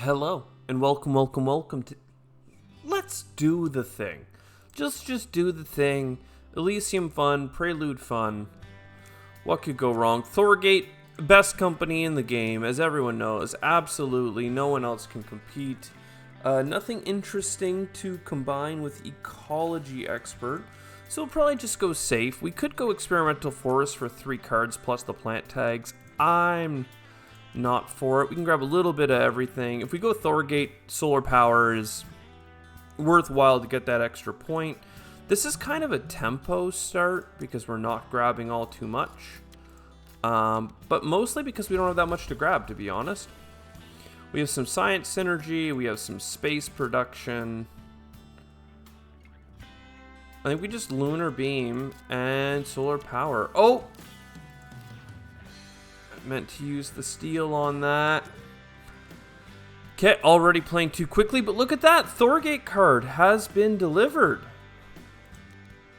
Hello, and welcome to... Let's do the thing. Just do the thing. Elysium fun, Prelude fun. What could go wrong? Thorgate, best company in the game, as everyone knows. Absolutely, no one else can compete. Nothing interesting to combine with Ecology Expert, so we'll probably just go safe. We could go Experimental Forest for 3 cards plus the plant tags. I'm not for it. We can grab a little bit of everything. If we go Thorgate, Solar Power is worthwhile to get that extra point. This is kind of a tempo start because we're not grabbing all too much. But mostly because we don't have that much to grab, to be honest. We have some science synergy. We have some space production. I think we just Lunar Beam and Solar Power. Oh! I meant to use the steel on that. Okay, already playing too quickly, but look at that. Thorgate card has been delivered.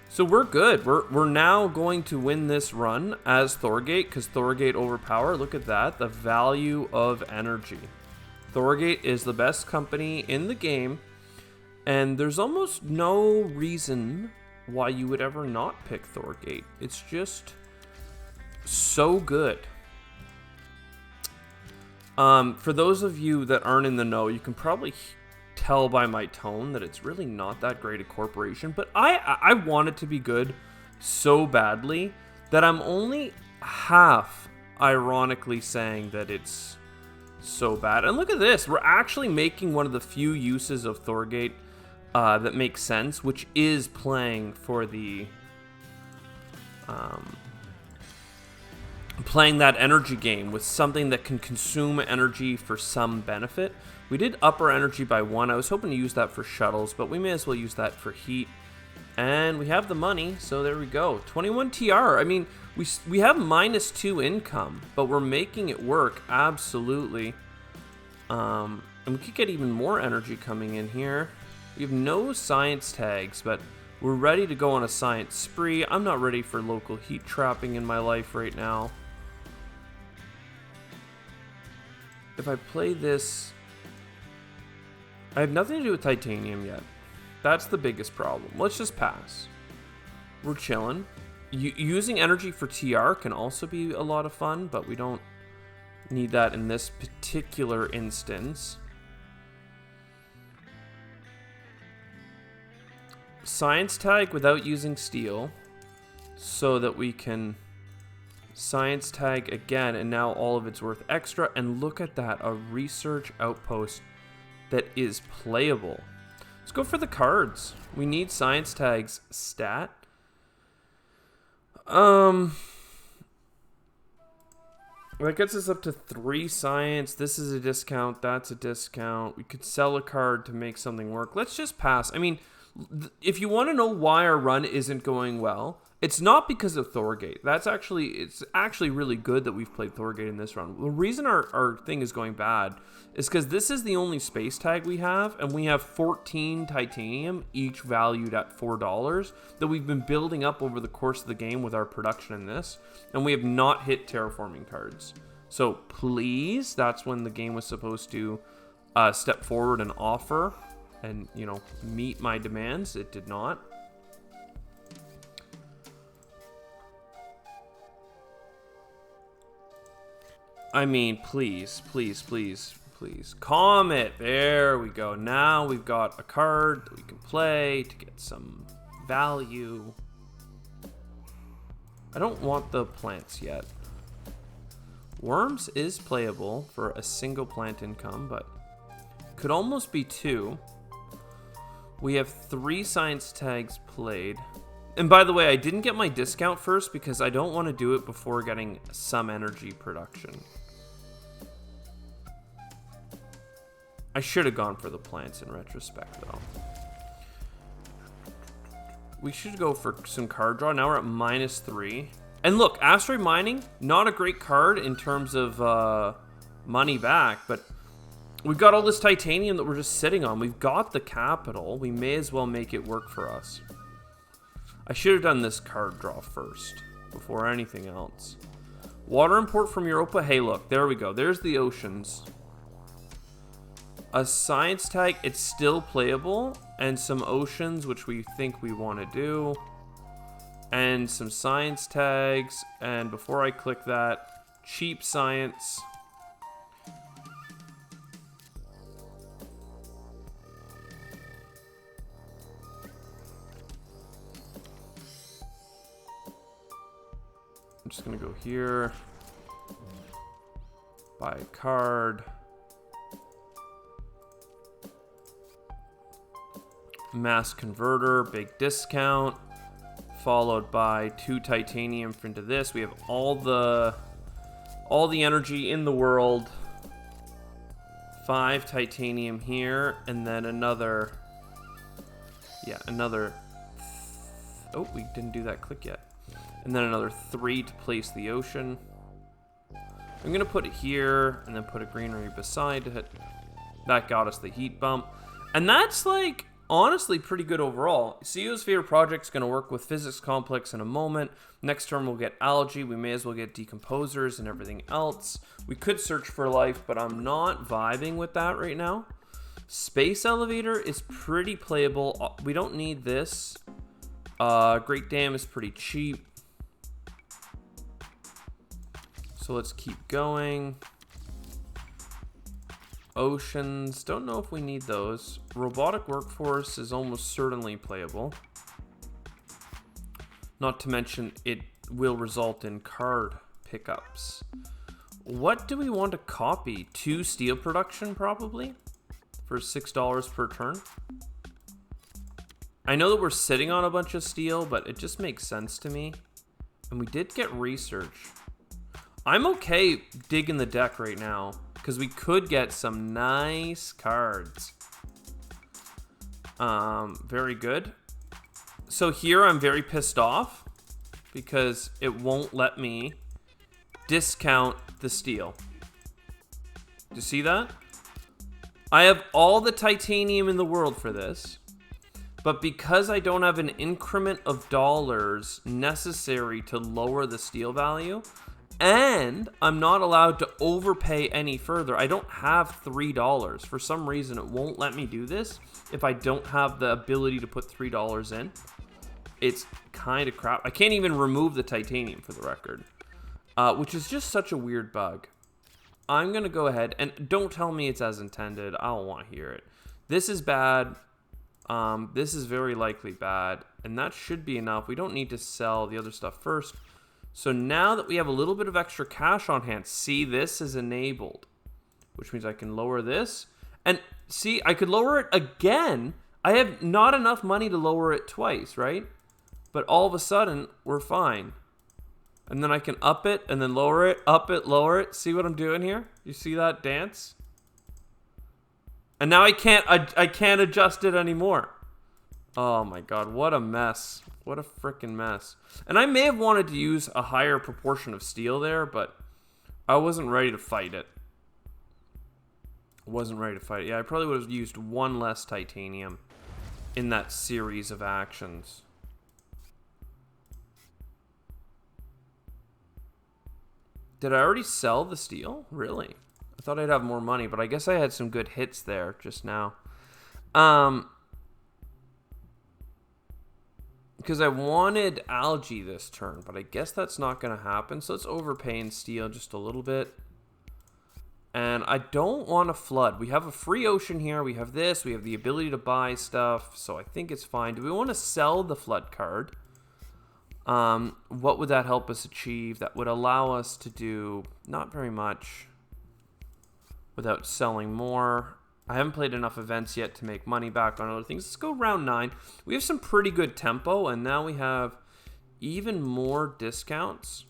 So we're good. We're now going to win this run as Thorgate because Thorgate overpower. Look at that. The value of energy. Thorgate is the best company in the game, and there's almost no reason why you would ever not pick Thorgate. It's just so good. For those of you that aren't in the know, you can probably tell by my tone that it's really not that great a corporation, but I want it to be good so badly that I'm only half ironically saying that it's so bad. And look at this, we're actually making one of the few uses of Thorgate that makes sense, which is playing for the playing that energy game with something that can consume energy for some benefit. We did up our energy by 1. I was hoping to use that for shuttles, but we may as well use that for heat. And we have the money, so there we go. 21 TR. I mean, we have -2 income, but we're making it work, absolutely. And we could get even more energy coming in here. We have no science tags, but we're ready to go on a science spree. I'm not ready for local heat trapping in my life right now. If I play this, I have nothing to do with titanium yet. That's the biggest problem. Let's just pass. We're chilling. Using energy for TR can also be a lot of fun, but we don't need that in this particular instance. Science tag without using steel so that we can science tag again, and now all of it's worth extra. And look at that, a research outpost that is playable. Let's go for the cards. We need science tags stat. That gets us up to 3 science. This is a discount, that's a discount. We could sell a card to make something work. Let's just pass. I mean, if you want to know why our run isn't going well, it's not because of Thorgate. It's actually really good that we've played Thorgate in this run. The reason our thing is going bad is because this is the only space tag we have, and we have 14 titanium, each valued at $4, that we've been building up over the course of the game with our production in this, and we have not hit terraforming cards. So please, that's when the game was supposed to step forward and offer and, you know, meet my demands. It did not. I mean, please. Comet. There we go. Now we've got a card that we can play to get some value. I don't want the plants yet. Worms is playable for a single plant income, but could almost be 2. We have 3 science tags played. And by the way, I didn't get my discount first because I don't want to do it before getting some energy production. I should have gone for the plants in retrospect, though. We should go for some card draw. Now we're at -3. And look, Asteroid Mining, not a great card in terms of money back, but we've got all this titanium that we're just sitting on. We've got the capital. We may as well make it work for us. I should have done this card draw first before anything else. Water import from Europa. Hey, look, there we go. There's the oceans. A science tag, it's still playable, and some oceans, which we think we want to do, and some science tags, and before I click that, cheap science. I'm just gonna go here, buy a card. Mass converter, big discount, followed by 2 titanium into this. We have all the energy in the world. 5 titanium here, and then another. Oh, we didn't do that click yet. And then another 3 to place the ocean. I'm gonna put it here, and then put a greenery beside it. That got us the heat bump, and that's like. Honestly, pretty good overall. CEO's favorite project's going to work with physics complex in a moment. Next term, we'll get algae. We may as well get decomposers and everything else. We could search for life, but I'm not vibing with that right now. Space elevator is pretty playable. We don't need this. Great Dam is pretty cheap. So let's keep going. Oceans, don't know if we need those. Robotic workforce is almost certainly playable. Not to mention it will result in card pickups. What do we want to copy? 2 steel production probably for $6 per turn. I know that we're sitting on a bunch of steel, but it just makes sense to me. And we did get research. I'm okay digging the deck right now, because we could get some nice cards. Very good. So here I'm very pissed off because it won't let me discount the steel. Do you see that? I have all the titanium in the world for this, but because I don't have an increment of dollars necessary to lower the steel value, and I'm not allowed to overpay any further. I don't have $3. For some reason, it won't let me do this if I don't have the ability to put $3 in. It's kind of crap. I can't even remove the titanium for the record, which is just such a weird bug. I'm going to go ahead, and don't tell me it's as intended. I don't want to hear it. This is bad. This is very likely bad, and that should be enough. We don't need to sell the other stuff first. So now that we have a little bit of extra cash on hand, see, this is enabled, which means I can lower this. And see, I could lower it again. I have not enough money to lower it twice, right? But all of a sudden, we're fine. And then I can up it and then lower it, up it, lower it. See what I'm doing here? You see that dance? And now I can't adjust it anymore. Oh my God, what a mess. What a freaking mess. And I may have wanted to use a higher proportion of steel there, but I wasn't ready to fight it. Yeah, I probably would have used 1 less titanium in that series of actions. Did I already sell the steel? Really? I thought I'd have more money, but I guess I had some good hits there just now. Because I wanted algae this turn, but I guess that's not going to happen. So let's overpay in steel just a little bit. And I don't want to flood. We have a free ocean here. We have this. We have the ability to buy stuff. So I think it's fine. Do we want to sell the flood card? What would that help us achieve? That would allow us to do not very much without selling more. I haven't played enough events yet to make money back on other things. Let's go round 9. We have some pretty good tempo, and now we have even more discounts.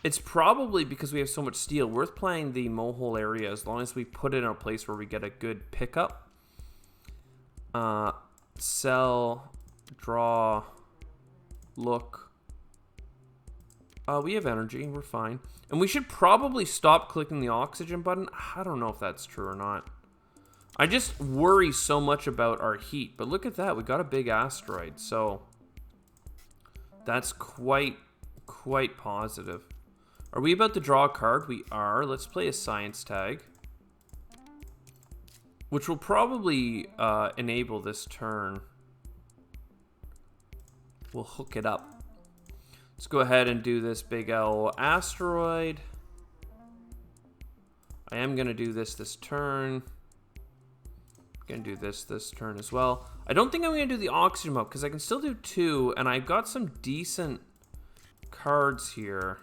It's probably because we have so much steel. Worth playing the Mohole area as long as we put it in a place where we get a good pickup. Sell, draw, look. We have energy. We're fine. And we should probably stop clicking the oxygen button. I don't know if that's true or not. I just worry so much about our heat. But look at that. We got a big asteroid. So that's quite positive. Are we about to draw a card? We are. Let's play a science tag. which will probably enable this turn. We'll hook it up. Let's go ahead and do this big L asteroid. I am going to do this turn. Going to do this turn as well. I don't think I'm going to do the oxygen mode because I can still do 2, and I've got some decent cards here.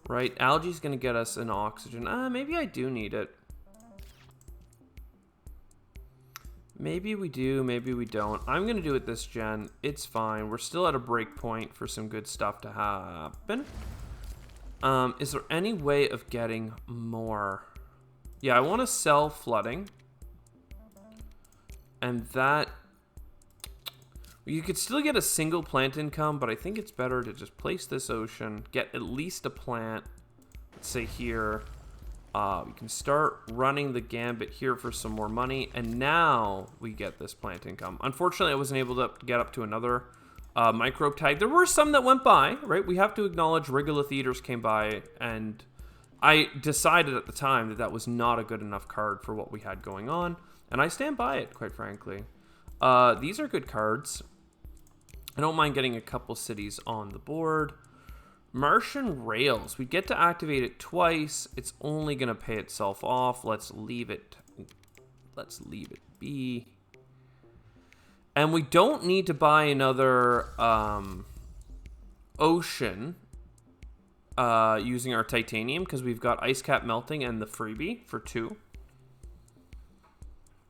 Right, algae's going to get us an oxygen. Maybe I do need it. Maybe we do, maybe we don't. I'm going to do it this gen. It's fine. We're still at a break point for some good stuff to happen. Is there any way of getting more? Yeah, I want to sell flooding. And that... You could still get a single plant income, but I think it's better to just place this ocean, get at least a plant. Let's say here. We can start running the gambit here for some more money, and now we get this plant income. Unfortunately, I wasn't able to get up to another microbe tag. There were some that went by, right? We have to acknowledge regolith eaters came by, and I decided at the time that that was not a good enough card for what we had going on, and I stand by it, quite frankly. These are good cards. I don't mind getting a couple cities on the board. Martian Rails. We get to activate it twice. It's only going to pay itself off. Let's leave it be. And we don't need to buy another ocean using our titanium because we've got ice cap melting and the freebie for 2.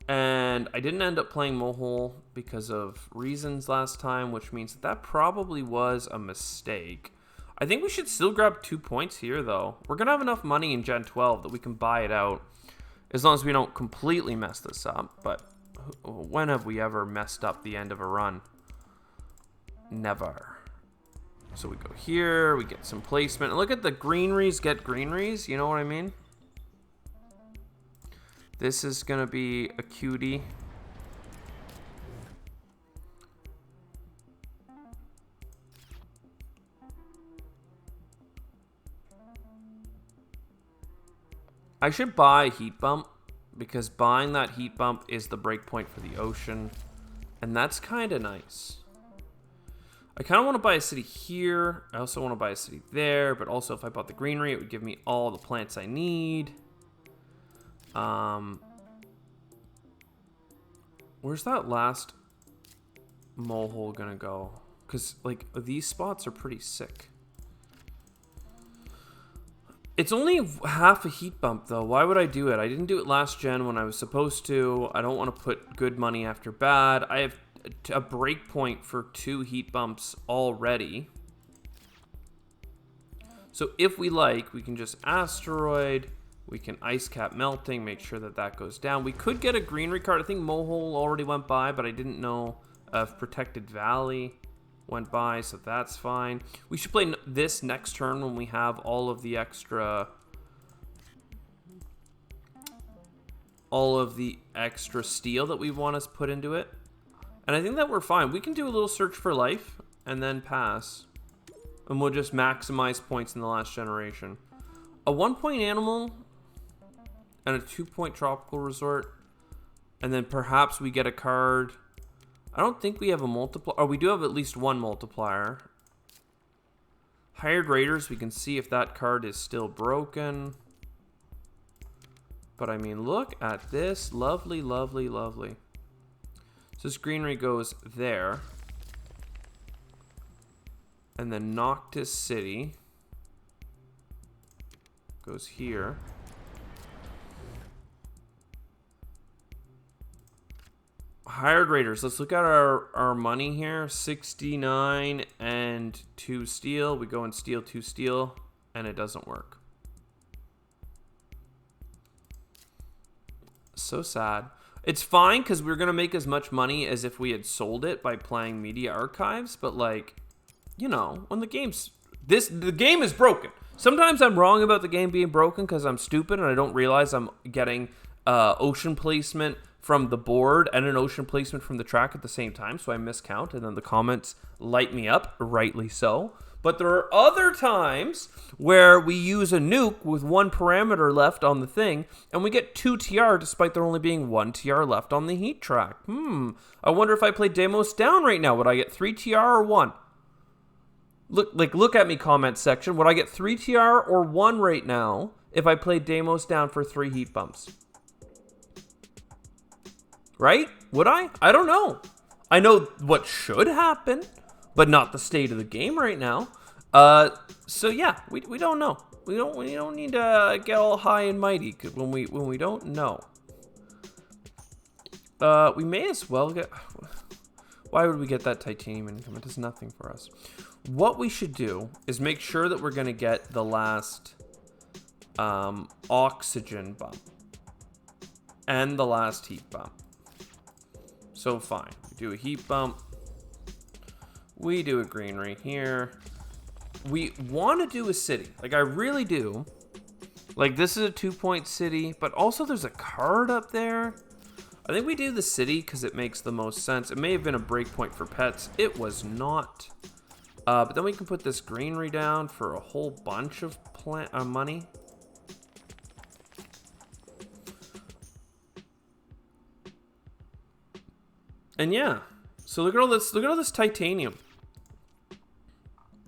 And I didn't end up playing Mohole because of reasons last time, which means that probably was a mistake. I think we should still grab 2 points here, though. We're going to have enough money in Gen 12 that we can buy it out, as long as we don't completely mess this up. But when have we ever messed up the end of a run? Never. So we go here, we get some placement. And look at the greeneries get greeneries, you know what I mean? This is going to be a cutie. I should buy heat bump because buying that heat bump is the breakpoint for the ocean, and that's kind of nice. I kind of want to buy a city here. I also want to buy a city there, but also if I bought the greenery, it would give me all the plants I need. Where's that last Mohole gonna go? Because like these spots are pretty sick. It's only half a heat bump, though. Why would I do it? I didn't do it last gen when I was supposed to. I don't want to put good money after bad. I have a break point for 2 heat bumps already. So if we like, we can just asteroid. We can ice cap melting, make sure that that goes down. We could get a greenery card. I think Mohole already went by, but I didn't know if Protected Valley went by, so that's fine. We should play this next turn when we have all of the extra steel that we want to put into it. And I think that we're fine. We can do a little search for life and then pass. And we'll just maximize points in the last generation. A 1-point animal and a 2-point tropical resort. And then perhaps we get a card. I don't think we have a multiplier. Oh, we do have at least 1 multiplier. Hired Raiders, we can see if that card is still broken. But I mean, look at this. Lovely, lovely, lovely. So this greenery goes there. And then Noctis City goes here. Hired Raiders. Let's look at our money here. 69 and 2 steel. We go and steal 2 steel, and it doesn't work. So sad. It's fine because we're going to make as much money as if we had sold it by playing Media Archives, but like, you know, when the game's... the game is broken. Sometimes I'm wrong about the game being broken because I'm stupid and I don't realize I'm getting ocean placement from the board and an ocean placement from the track at the same time, so I miscount, and then the comments light me up, rightly so. But there are other times where we use a nuke with one parameter left on the thing, and we get 2 TR despite there only being 1 TR left on the heat track. I wonder if I play Deimos down right now, would I get 3 TR or 1? Look at me, comment section. Would I get 3 TR or 1 right now if I played Deimos down for 3 heat bumps? Right? Would I? I don't know. I know what should happen, but not the state of the game right now. So yeah, we don't know. We don't need to get all high and mighty when we don't know. We may as well get. Why would we get that titanium income? It does nothing for us. What we should do is make sure that we're gonna get the last oxygen bump and the last heat bump. So fine, we do a heat bump. We do a greenery here. We want to do a city. Like, I really do. Like, this is a 2-point city, but also there's a card up there. I think we do the city because it makes the most sense. It may have been a breakpoint for pets. It was not. But then we can put this greenery down for a whole bunch of money. And yeah, so look at all this. Look at all this titanium.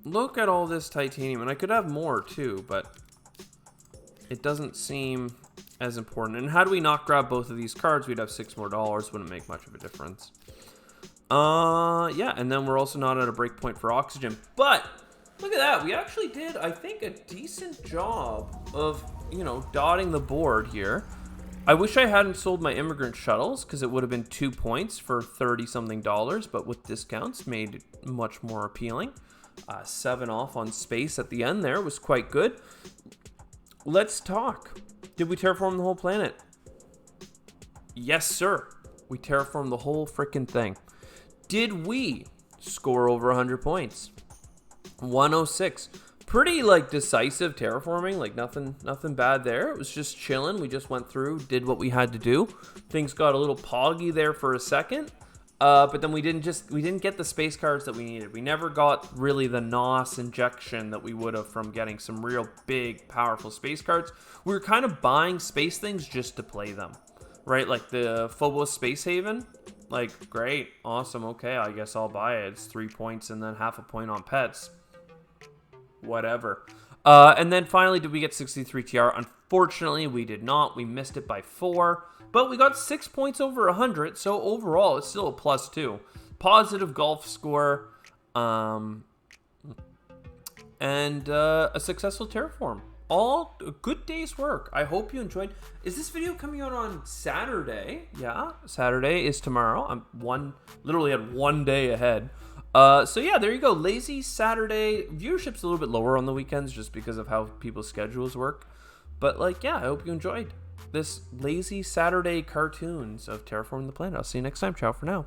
Look at all this titanium, and I could have more too, but it doesn't seem as important. And had we not grabbed both of these cards, we'd have $6 more. Wouldn't make much of a difference. Yeah, and then we're also not at a breakpoint for oxygen. But look at that. We actually did, I think, a decent job of, you know, dotting the board here. I wish I hadn't sold my immigrant shuttles because it would have been 2 points for $30-something, but with discounts made it much more appealing. 7 off on space at the end there was quite good. Let's talk. Did we terraform the whole planet? Yes, sir. We terraformed the whole freaking thing. Did we score over 100 points? 106. Pretty, like, decisive terraforming, like nothing bad there. It was just chilling. We just went through, did what we had to do. Things got a little poggy there for a second, but then we didn't get the space cards that we needed. We never got really the NOS injection that we would have from getting some real big, powerful space cards. We were kind of buying space things just to play them, right? Like the Phobos Space Haven. Like, great, awesome, okay, I guess I'll buy it. It's 3 points and then half a point on pets. Whatever. And then finally, did we get 63 TR? Unfortunately, we did not. We missed it by 4, but we got 6 points over 100. So overall, it's still a +2. Positive golf score, and a successful terraform. All a good day's work. I hope you enjoyed. Is this video coming out on Saturday? Yeah, Saturday is tomorrow. I'm literally at 1 day ahead. So yeah, there you go. Lazy Saturday. Viewership's a little bit lower on the weekends just because of how people's schedules work. But like, yeah, I hope you enjoyed this lazy Saturday cartoons of Terraforming the Planet. I'll see you next time. Ciao for now.